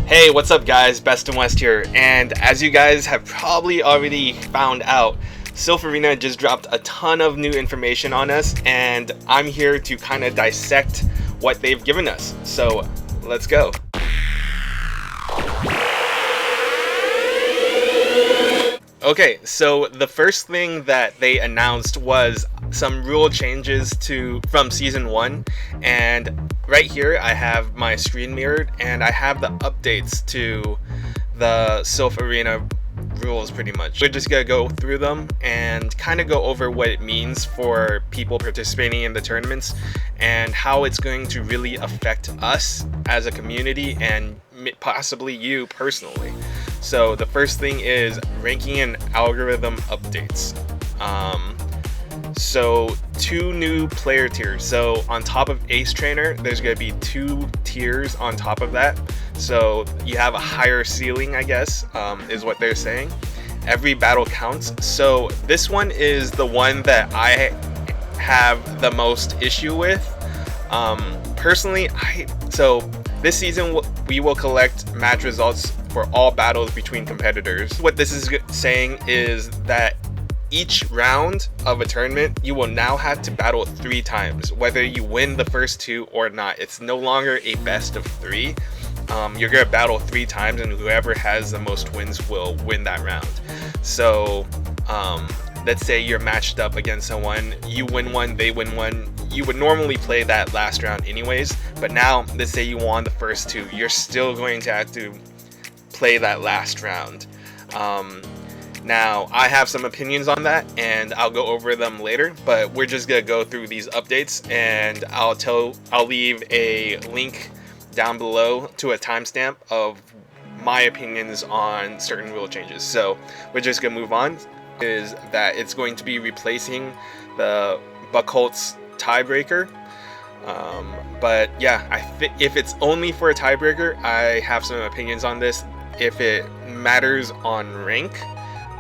Hey, what's up guys, Bestinwest here, and as you guys have probably already found out, Silph Arena just dropped a ton of new information on us, and I'm here to kind of dissect what they've given us. So, let's go. Okay, so the first thing that they announced was some rule changes from season 1, and right here I have my screen mirrored and I have the updates to the Silph Arena rules pretty much. We're just gonna go through them and kind of go over what it means for people participating in the tournaments and how it's going to really affect us as a community and possibly you personally. So the first thing is ranking and algorithm updates. So 2 new player tiers. So on top of Ace Trainer, there's going to be 2 tiers on top of that. So you have a higher ceiling, I guess, is what they're saying. Every battle counts. So this one is the one that I have the most issue with. Personally, so this season we will collect match results for all battles between competitors. What this is saying is that each round of a tournament, you will now have to battle 3 times, whether you win the first 2 or not. It's no longer a best of 3. You're gonna battle 3 times, and whoever has the most wins will win that round. So let's say you're matched up against someone, you win one, they win one. You would normally play that last round anyways, but now let's say you won the first 2, you're still going to have to play that last round. Now I have some opinions on that and I'll go over them later, but we're just gonna go through these updates, and I'll leave a link down below to a timestamp of my opinions on certain rule changes. So we're just gonna move on. Is that it's going to be replacing the Buckholz tiebreaker. But yeah, if it's only for a tiebreaker, I have some opinions on this. If it matters on rank,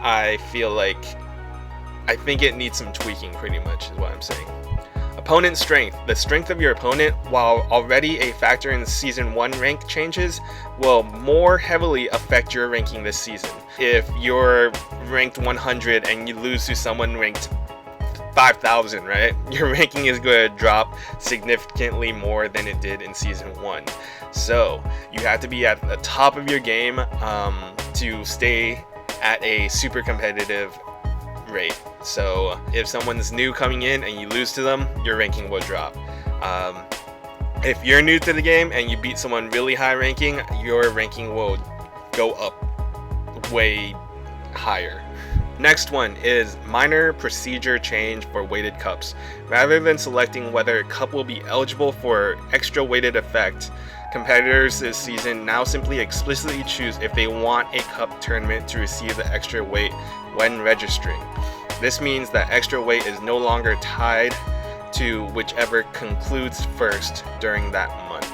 I think it needs some tweaking, pretty much is what I'm saying. Opponent strength. The strength of your opponent, while already a factor in season 1 rank changes, will more heavily affect your ranking this season. If you're ranked 100 and you lose to someone ranked 5,000, right? Your ranking is going to drop significantly more than it did in season 1. So you have to be at the top of your game to stay at a super competitive rate. So if someone's new coming in and you lose to them, your ranking will drop. If you're new to the game and you beat someone really high ranking, your ranking will go up way higher. Next one is minor procedure change for weighted cups. Rather than selecting whether a cup will be eligible for extra weighted effect, competitors this season now simply explicitly choose if they want a cup tournament to receive the extra weight when registering. This means that extra weight is no longer tied to whichever concludes first during that month.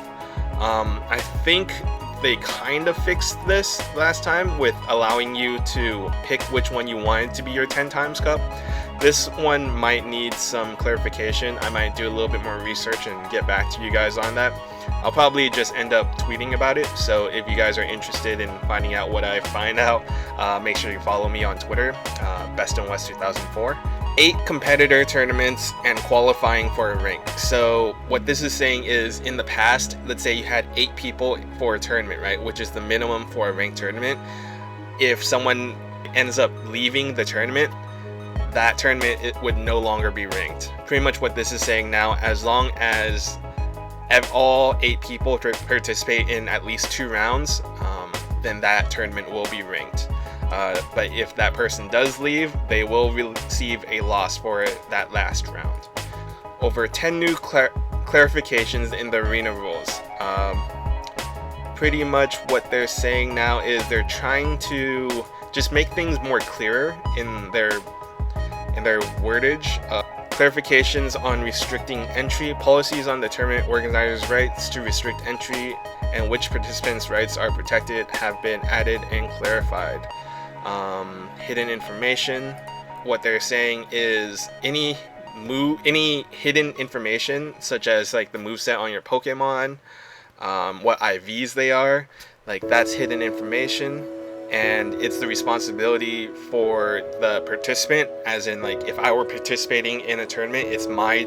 I think they kind of fixed this last time with allowing you to pick which one you wanted to be your 10 times cup. This one might need some clarification. I might do a little bit more research and get back to you guys on that. I'll probably just end up tweeting about it, so if you guys are interested in finding out what I find out, make sure you follow me on Twitter, Bestinwest2004. 8 competitor tournaments and qualifying for a rank. So what this is saying is, in the past, let's say you had 8 people for a tournament, right, which is the minimum for a ranked tournament. If someone ends up leaving the tournament, that tournament it would no longer be ranked. Pretty much what this is saying now, as long as all 8 people participate in at least 2 rounds, then that tournament will be ranked. But if that person does leave, they will receive a loss for that last round. Over 10 new clarifications in the arena rules. Pretty much what they're saying now is they're trying to just make things more clearer in their wordage. Clarifications on restricting entry, policies on the tournament organizers' rights to restrict entry, and which participants' rights are protected have been added and clarified. Hidden information. What they're saying is any hidden information, such as like the moveset on your Pokemon, what IVs they are, Like, that's hidden information, and it's the responsibility for the participant, as in, like, if I were participating in a tournament, it's my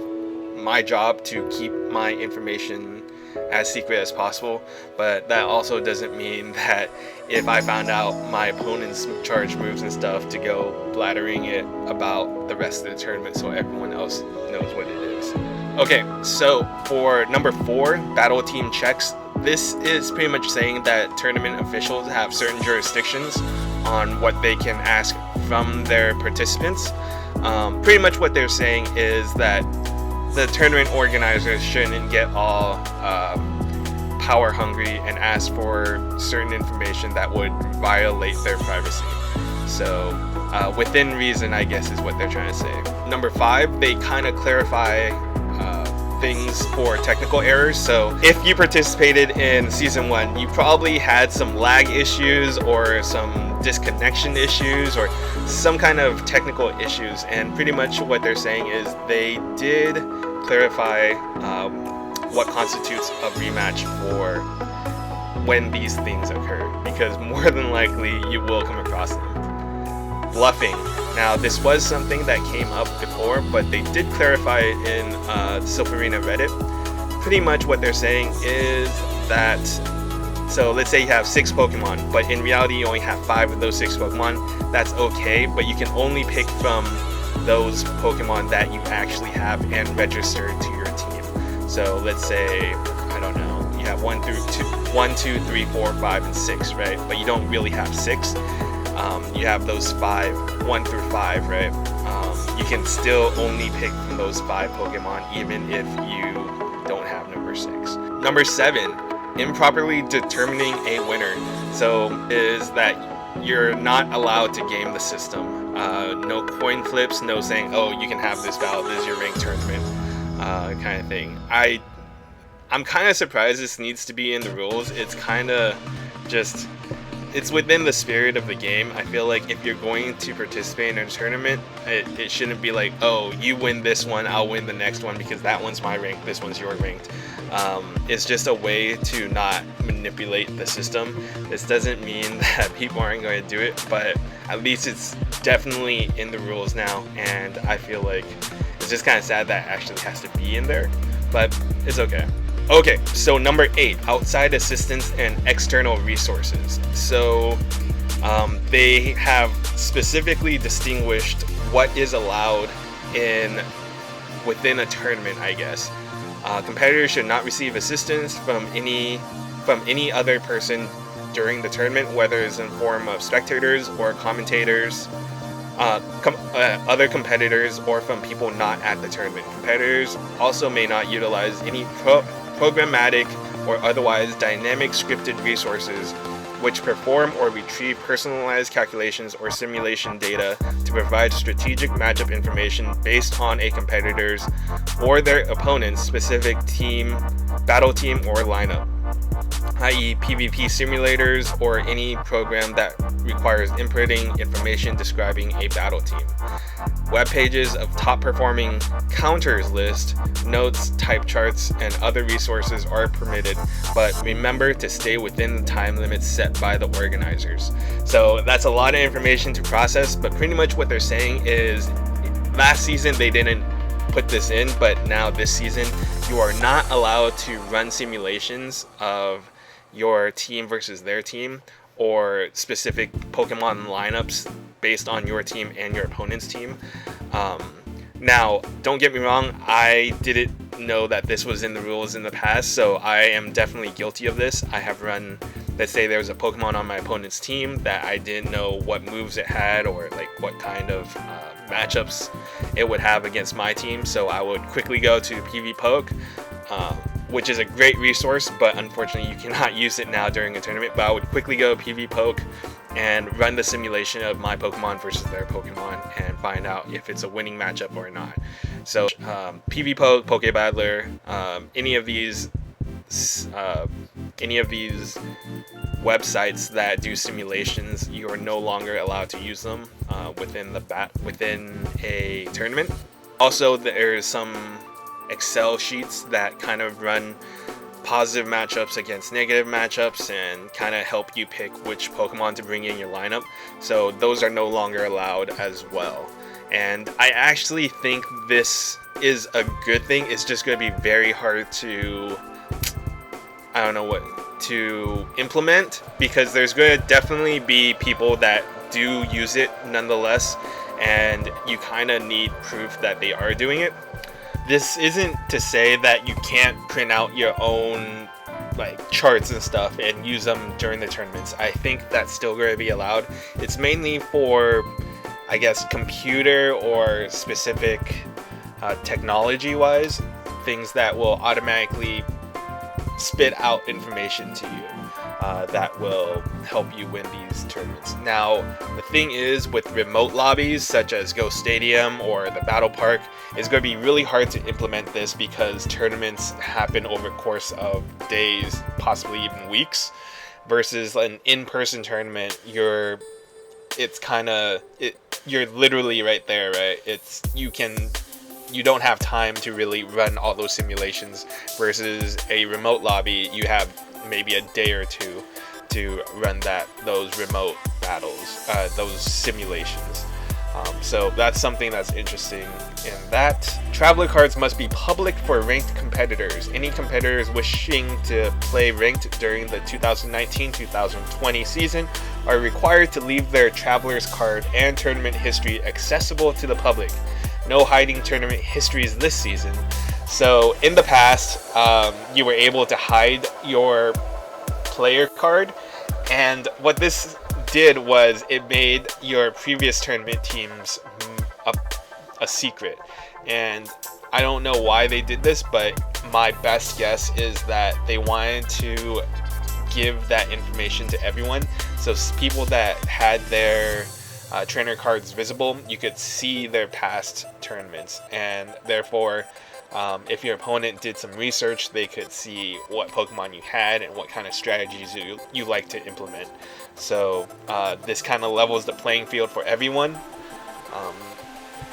job to keep my information as secret as possible. But that also doesn't mean that if I found out my opponent's charge moves and stuff, to go blathering it about the rest of the tournament so everyone else knows what it is. Okay, so for number 4, battle team checks. This is pretty much saying that tournament officials have certain jurisdictions on what they can ask from their participants. Pretty much what they're saying is that the tournament organizers shouldn't get all power hungry and ask for certain information that would violate their privacy. So within reason, I guess, is what they're trying to say. Number 5, they kind of clarify things for technical errors. So if you participated in season 1, you probably had some lag issues or some disconnection issues or some kind of technical issues, and pretty much what they're saying is they did clarify what constitutes a rematch for when these things occur, because more than likely you will come across them. Bluffing. Now, this was something that came up before, but they did clarify it in the Silph Arena Reddit. Pretty much what they're saying is that, so let's say you have 6 Pokemon, but in reality you only have 5 of those 6 Pokemon. That's okay, but you can only pick from those Pokemon that you actually have and registered to your team. So let's say, I don't know, you have 1, 2, 3, 4, 5, and 6, right? But you don't really have 6. You have those 5, 1 through 5, right? You can still only pick from those 5 Pokemon, even if you don't have number 6. Number 7, improperly determining a winner. So is that you're not allowed to game the system. No coin flips, no saying, oh, you can have this battle, this is your ranked tournament, kind of thing. I'm kind of surprised this needs to be in the rules. It's kind of just, it's within the spirit of the game. I feel like if you're going to participate in a tournament, it shouldn't be like, oh, you win this one, I'll win the next one because that one's my rank, this one's your ranked. It's just a way to not manipulate the system. This doesn't mean that people aren't going to do it, but at least it's definitely in the rules now, and I feel like it's just kind of sad that it actually has to be in there, but it's okay. Okay, so number 8, outside assistance and external resources. So they have specifically distinguished what is allowed within a tournament, I guess. Competitors should not receive assistance from any other person during the tournament, whether it's in form of spectators or commentators, other competitors, or from people not at the tournament. Competitors also may not utilize any programmatic or otherwise dynamic scripted resources which perform or retrieve personalized calculations or simulation data to provide strategic matchup information based on a competitor's or their opponent's specific team, battle team, or lineup, i.e. PvP simulators or any program that requires inputting information describing a battle team. Web pages of top performing counters list, notes, type charts, and other resources are permitted, but remember to stay within the time limits set by the organizers. So that's a lot of information to process, but pretty much what they're saying is last season they didn't put this in, but now this season you are not allowed to run simulations of your team versus their team or specific Pokemon lineups based on your team and your opponent's team. Now, don't get me wrong, I didn't know that this was in the rules in the past, so I am definitely guilty of this. I have run, let's say there was a Pokemon on my opponent's team that I didn't know what moves it had or like what kind of matchups it would have against my team, so I would quickly go to PvPoke, which is a great resource, but unfortunately you cannot use it now during a tournament. But I would quickly go PvPoke and run the simulation of my Pokemon versus their Pokemon and find out if it's a winning matchup or not. So PvPoke, PokeBattler, any of these websites that do simulations, you are no longer allowed to use them within a tournament. Also, there's some Excel sheets that kind of run positive matchups against negative matchups and kind of help you pick which Pokemon to bring in your lineup. So those are no longer allowed as well. And I actually think this is a good thing. It's just going to be very hard to, I don't know what, to implement, because there's going to definitely be people that do use it nonetheless, and you kind of need proof that they are doing it. This isn't to say that you can't print out your own like charts and stuff and use them during the tournaments. I think that's still going to be allowed. It's mainly for, I guess, computer or specific technology wise things that will automatically spit out information to you that will help you win these tournaments. Now, the thing is, with remote lobbies such as Go Stadium or the Battle Park, it's going to be really hard to implement this because tournaments happen over the course of days, possibly even weeks, versus an in-person tournament. You're literally right there, right? You don't have time to really run all those simulations, versus a remote lobby, you have maybe a day or two to run those remote battles, those simulations. So that's something that's interesting in that. Traveler cards must be public for ranked competitors. Any competitors wishing to play ranked during the 2019-2020 season are required to leave their Traveler's card and tournament history accessible to the public. No hiding tournament histories this season. So in the past, you were able to hide your player card, and what this did was it made your previous tournament teams a secret. And I don't know why they did this, but my best guess is that they wanted to give that information to everyone, so people that had their trainer cards visible, you could see their past tournaments, and therefore if your opponent did some research, they could see what Pokemon you had and what kind of strategies you like to implement. So this kind of levels the playing field for everyone.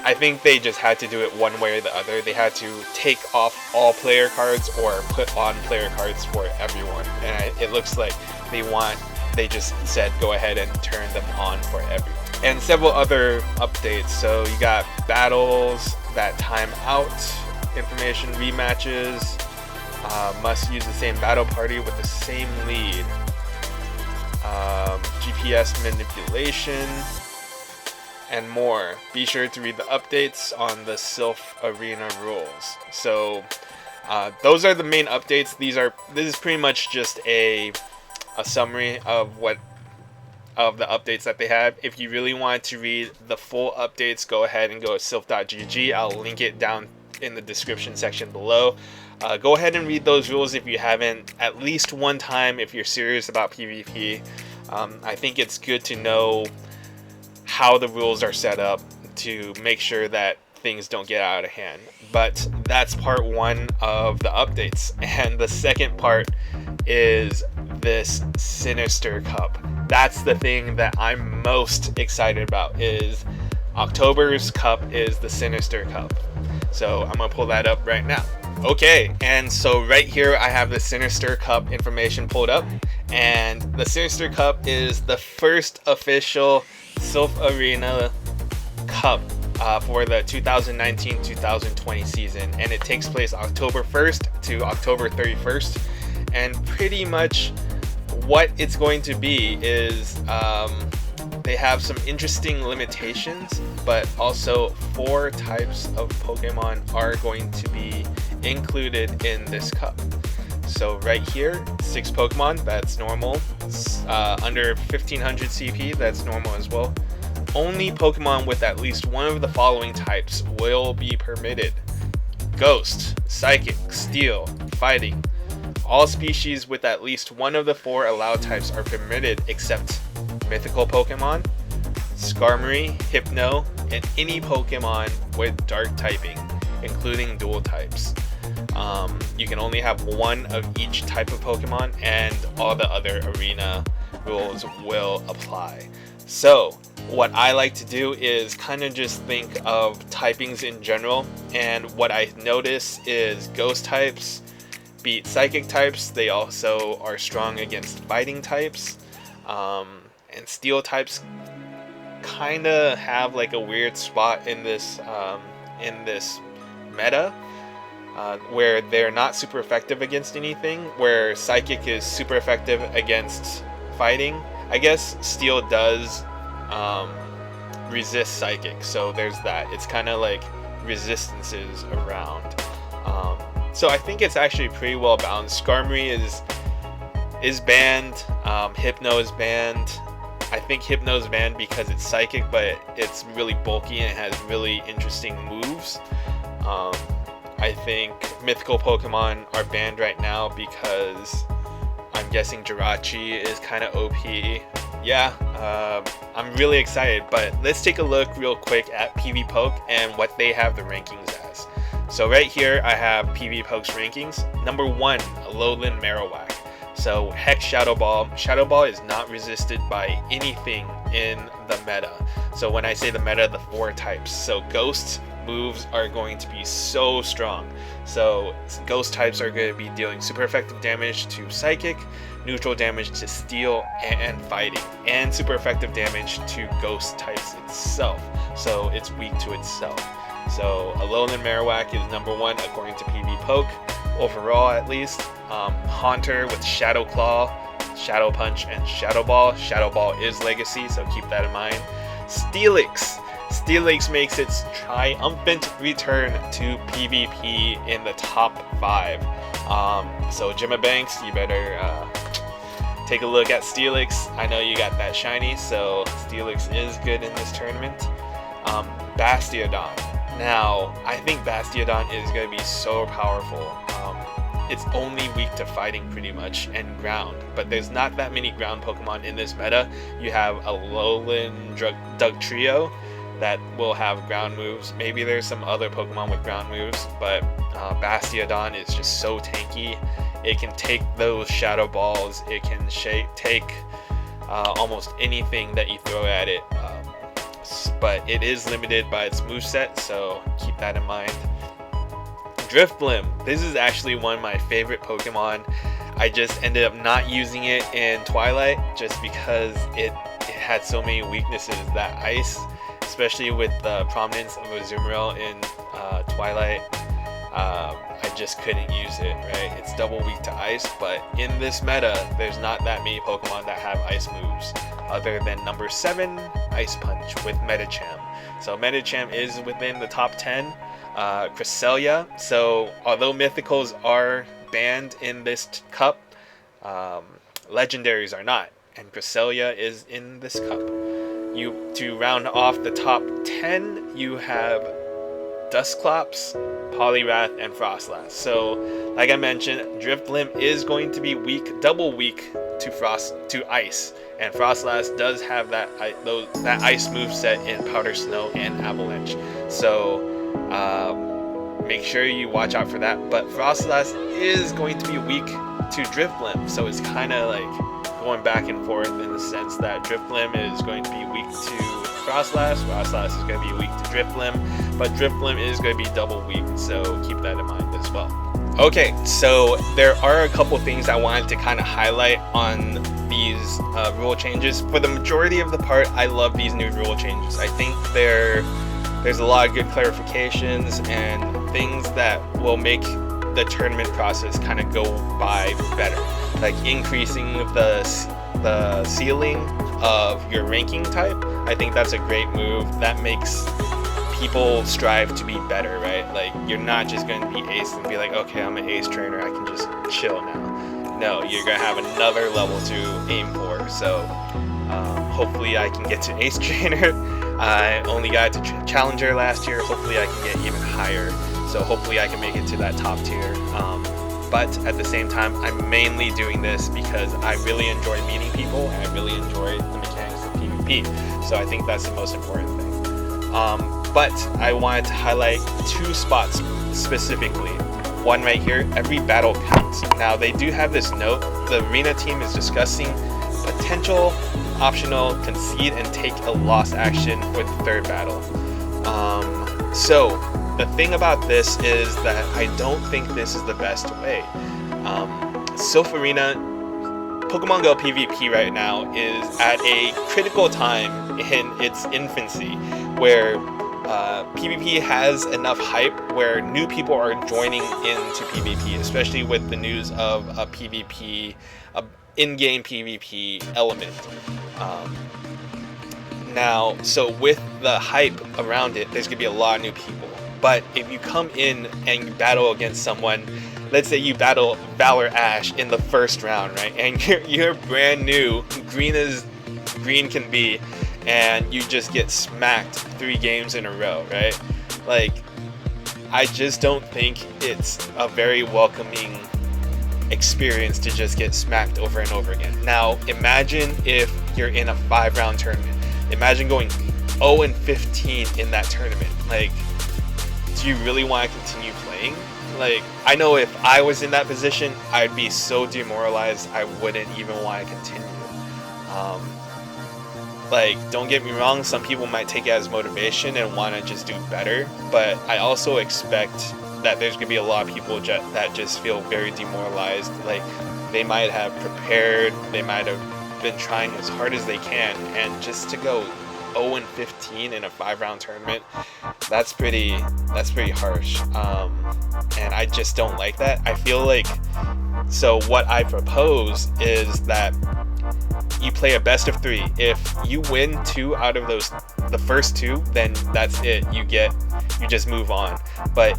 I think they just had to do it one way or the other. They had to take off all player cards or put on player cards for everyone. And it looks like they just said go ahead and turn them on for everyone. And several other updates. So you got battles that time out, information rematches, must use the same battle party with the same lead, GPS manipulation, and more. Be sure to read the updates on the Silph Arena rules. So those are the main updates. This is pretty much just a summary of the updates that they have. If you really want to read the full updates, go ahead and go to silph.gg. I'll link it down in the description section below. Go ahead and read those rules if you haven't at least one time if you're serious about PvP. I think it's good to know how the rules are set up to make sure that things don't get out of hand. But that's part one of the updates, and the second part is this Sinister Cup. That's the thing that I'm most excited about. Is October's cup is the Sinister Cup. So I'm gonna pull that up right now. Okay, and so right here I have the Sinister Cup information pulled up, and the Sinister Cup is the first official Silph Arena Cup for the 2019-2020 season, and it takes place October 1st to October 31st. And pretty much what it's going to be is they have some interesting limitations, but also 4 types of Pokemon are going to be included in this cup. So right here, 6 Pokemon, that's normal. Under 1500 CP, that's normal as well. Only Pokemon with at least one of the following types will be permitted: Ghost, Psychic, Steel, Fighting. All species with at least one of the 4 allowed types are permitted except Mythical Pokemon, Skarmory, Hypno, and any Pokemon with Dark typing, including dual types. You can only have one of each type of Pokemon, and all the other arena rules will apply. So what I like to do is kind of just think of typings in general, and what I notice is Ghost types beat psychic types. They also are strong against fighting types, and steel types kind of have like a weird spot in this meta, where they're not super effective against anything, where psychic is super effective against fighting. I guess steel does resist psychic, so there's that. It's kind of like resistances around. So I think it's actually pretty well balanced. Skarmory is banned. Hypno is banned. I think Hypno is banned because it's psychic, but it's really bulky and it has really interesting moves. I think mythical Pokemon are banned right now because I'm guessing Jirachi is kind of OP. Yeah, I'm really excited, but let's take a look real quick at PV Poke and what they have the rankings as. So right here I have PV Poke's rankings. Number 1, Alolan Marowak. So Hex Shadow Ball. Shadow Ball is not resisted by anything in the meta. So when I say the meta, the 4 types. So Ghost moves are going to be so strong. So Ghost types are going to be dealing super effective damage to Psychic, neutral damage to Steel and Fighting, and super effective damage to Ghost types itself. So it's weak to itself. So Alolan Marowak is number 1 according to PV Poke, overall at least. Haunter with Shadow Claw, Shadow Punch, and Shadow Ball. Shadow Ball is legacy, so keep that in mind. Steelix. Steelix makes its triumphant return to PvP in the top 5. So Banks, you better take a look at Steelix. I know you got that shiny, so Steelix is good in this tournament. Bastiodon. Now, I think Bastiodon is going to be so powerful. It's only weak to fighting pretty much and ground, but there's not that many ground Pokemon in this meta. You have a Alolan Dugtrio that will have ground moves. Maybe there's some other Pokemon with ground moves, but Bastiodon is just so tanky. It can take those Shadow Balls. It can take almost anything that you throw at it, but it is limited by its moveset, so keep that in mind. Drifblim. This is actually one of my favorite Pokemon. I just ended up not using it in Twilight just because it had so many weaknesses. That Ice, especially with the prominence of Azumarill in Twilight, I just couldn't use it, right? It's double weak to Ice, but in this meta, there's not that many Pokemon that have Ice moves, other than number 7, Ice Punch with Medicham. So Medicham is within the top 10. Cresselia. So although mythicals are banned in this cup, legendaries are not, and Cresselia is in this cup. To round off the top 10, you have Dusclops, Poliwrath, and Frostlass. So like I mentioned, Drifblim is going to be weak, double weak to Ice, and Frostlass does have that Ice moveset in Powder Snow and Avalanche. So make sure you watch out for that. But Frostlass is going to be weak to Drifblim, so it's kind of like going back and forth in the sense that Drifblim is going to be weak to Frostlass, Frostlass is going to be weak to Drifblim, but Drifblim is going to be double weak, so keep that in mind as well. Okay, so there are a couple things I wanted to kind of highlight on these rule changes. For the majority of the part, I love these new rule changes. I think there's a lot of good clarifications and things that will make the tournament process kind of go by better, like increasing the ceiling of your ranking type. I think that's a great move. That makes people strive to be better, right? Like, you're not just going to be ace and be like, okay, I'm an ace trainer, I can just chill now. No, you're going to have another level to aim for. So hopefully I can get to ace trainer. I only got to challenger last year. Hopefully I can get even higher. So hopefully I can make it to that top tier. But at the same time, I'm mainly doing this because I really enjoy meeting people and I really enjoy the mechanics of PvP. So I think that's the most important thing. But I wanted to highlight 2 spots specifically. One right here, every battle counts. Now they do have this note. The arena team is discussing potential optional concede and take a loss action for the 3rd battle. So the thing about this is that I don't think this is the best way. Silph Arena, Pokemon Go PvP right now is at a critical time in its infancy, where PvP has enough hype where new people are joining into PvP, especially with the news of a PvP, in-game PvP element. Now, so with the hype around it, there's gonna be a lot of new people. But if you come in and you battle against someone, let's say you battle Valor Ash in the first round, right? And you're brand new, green as green can be, and you just get smacked 3 games in a row, right? Like, I just don't think it's a very welcoming experience to just get smacked over and over again. Now, imagine if you're in a 5-round tournament. Imagine going 0-15 in that tournament. Like, do you really want to continue playing? Like, I know if I was in that position, I'd be so demoralized I wouldn't even want to continue. Like, don't get me wrong, some people might take it as motivation and want to just do better, but I also expect that there's going to be a lot of people that just feel very demoralized. Like, they might have prepared, they might have been trying as hard as they can, and just to go 0-15 in a 5-round tournament, that's pretty harsh. And I just don't like that. I feel like, so what I propose is that you play a best of 3. If you win 2 out of those, the first 2, then that's it. You just move on. But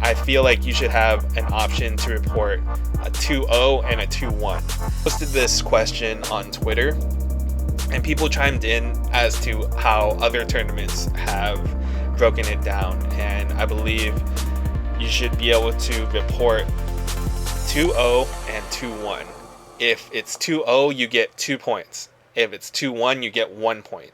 I feel like you should have an option to report a 2-0 and a 2-1. Posted this question on Twitter, and people chimed in as to how other tournaments have broken it down, and I believe you should be able to report 2-0 and 2-1. If it's 2-0, you get 2 points. If it's 2-1, you get 1 point.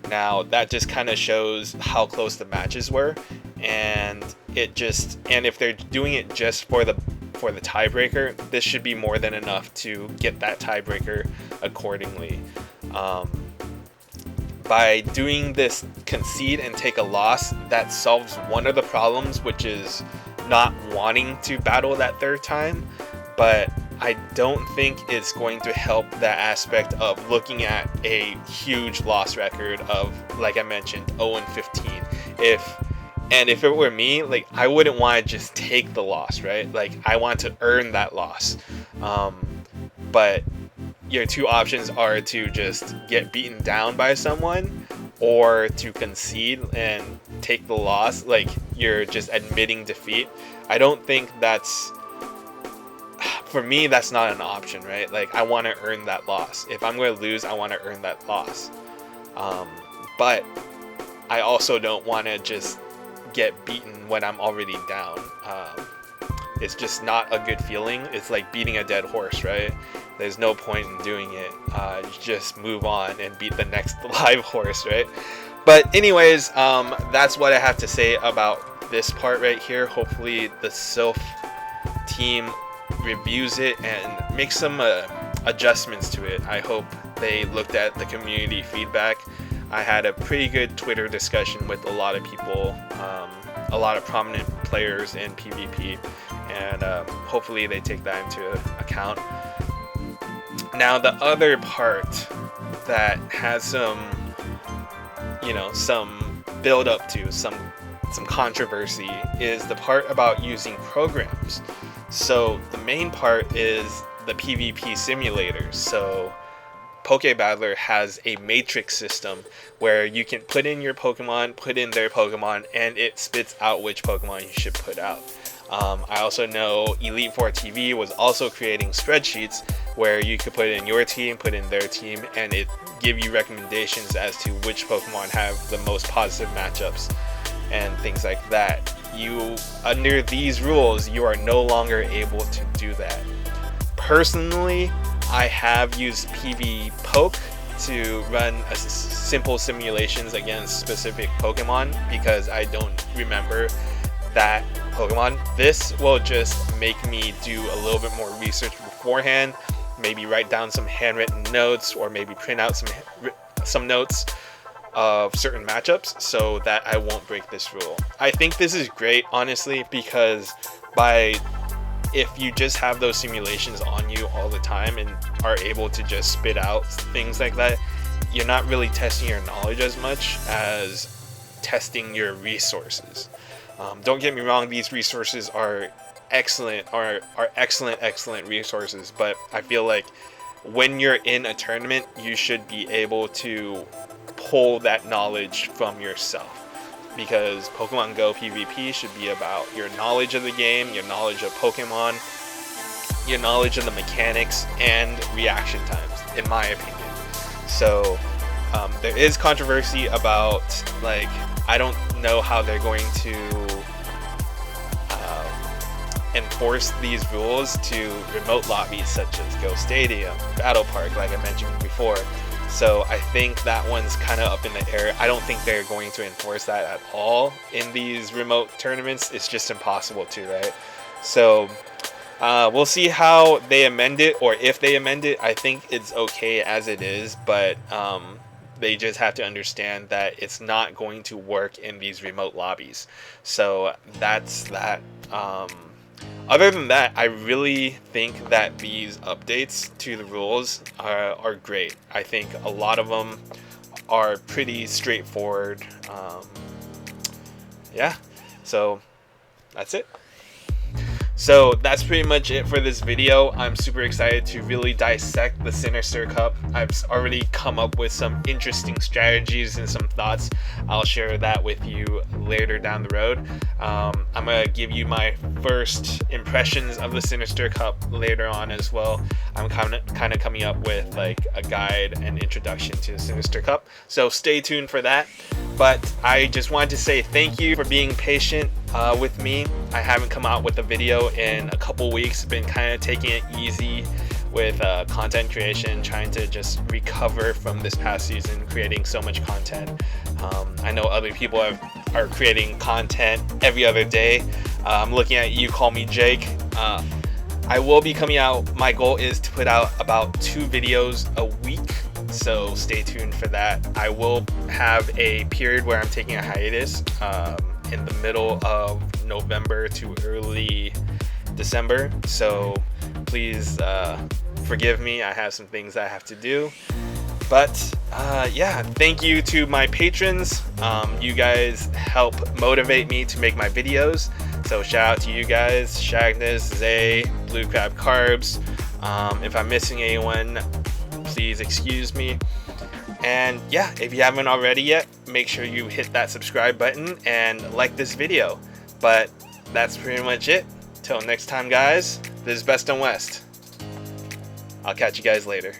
Now, that just kind of shows how close the matches were, and if they're doing it just for the tiebreaker, this should be more than enough to get that tiebreaker accordingly. By doing this concede and take a loss, that solves one of the problems, which is not wanting to battle that 3rd time, but I don't think it's going to help that aspect of looking at a huge loss record of, like I mentioned, 0-15. If it were me, like, I wouldn't want to just take the loss, right? Like, I want to earn that loss. But your 2 options are to just get beaten down by someone, or to concede and take the loss. Like, you're just admitting defeat. I don't think for me, that's not an option, right? Like, I want to earn that loss. If I'm going to lose, I want to earn that loss. But I also don't want to just get beaten when I'm already down. It's just not a good feeling. It's like beating a dead horse, right? There's no point in doing it. You just move on and beat the next live horse, right? But anyways, that's what I have to say about this part right here. Hopefully the Silph team reviews it and makes some adjustments to it. I hope they looked at the community feedback. I had a pretty good Twitter discussion with a lot of people, a lot of prominent players in PvP, and hopefully they take that into account. Now, the other part that has some build up to some controversy is the part about using programs. So the main part is the PvP simulators. So PokeBattler has a matrix system where you can put in your Pokemon, put in their Pokemon, and it spits out which Pokemon you should put out. I also know Elite Four TV was also creating spreadsheets where you could put in your team, put in their team, and it give you recommendations as to which Pokemon have the most positive matchups and things like that. Under these rules, you are no longer able to do that. Personally, I have used PvPoke to run simple simulations against specific Pokemon because I don't remember that Pokemon. This will just make me do a little bit more research beforehand, maybe write down some handwritten notes, or maybe print out some notes of certain matchups so that I won't break this rule. I think this is great, honestly, because by if you just have those simulations on you all the time and are able to just spit out things like that, you're not really testing your knowledge as much as testing your resources. Don't get me wrong, these resources are excellent, excellent resources, but I feel like when you're in a tournament, you should be able to pull that knowledge from yourself, because Pokemon Go PvP should be about your knowledge of the game, your knowledge of Pokemon, your knowledge of the mechanics, and reaction times, in my opinion. So there is controversy about, like, I don't know how they're going to enforce these rules to remote lobbies such as Go Stadium, Battle Park, like I mentioned before. So I think that one's kind of up in the air. I don't think they're going to enforce that at all in these remote tournaments. It's just impossible to, right? So we'll see how they amend it, or if they amend it. I think it's okay as it is, but they just have to understand that it's not going to work in these remote lobbies. So that's that. Other than that, I really think that these updates to the rules are great. I think a lot of them are pretty straightforward. Yeah, so that's it. So that's pretty much it for this video. I'm super excited to really dissect the Sinister Cup. I've already come up with some interesting strategies and some thoughts. I'll share that with you later down the road. I'm going to give you my first impressions of the Sinister Cup later on as well. I'm kind of coming up with like a guide and introduction to the Sinister Cup. So stay tuned for that. But I just wanted to say thank you for being patient with me. I haven't come out with a video in a couple weeks. Been kind of taking it easy with content creation, trying to just recover from this past season, creating so much content. I know other people are creating content every other day. I'm looking at You Call Me Jake. I will be coming out. My goal is to put out about 2 videos a week, so stay tuned for that. I will have a period where I'm taking a hiatus in the middle of November to early December, so please forgive me. I have some things I have to do. But yeah, thank you to my patrons. You guys help motivate me to make my videos, so shout out to you guys. Shagness, Zay, Blue Crab Carbs. If I'm missing anyone, please excuse me. And yeah, if you haven't already yet, make sure you hit that subscribe button and like this video. But that's pretty much it. Till next time, guys, this is Bestinwest. I'll catch you guys later.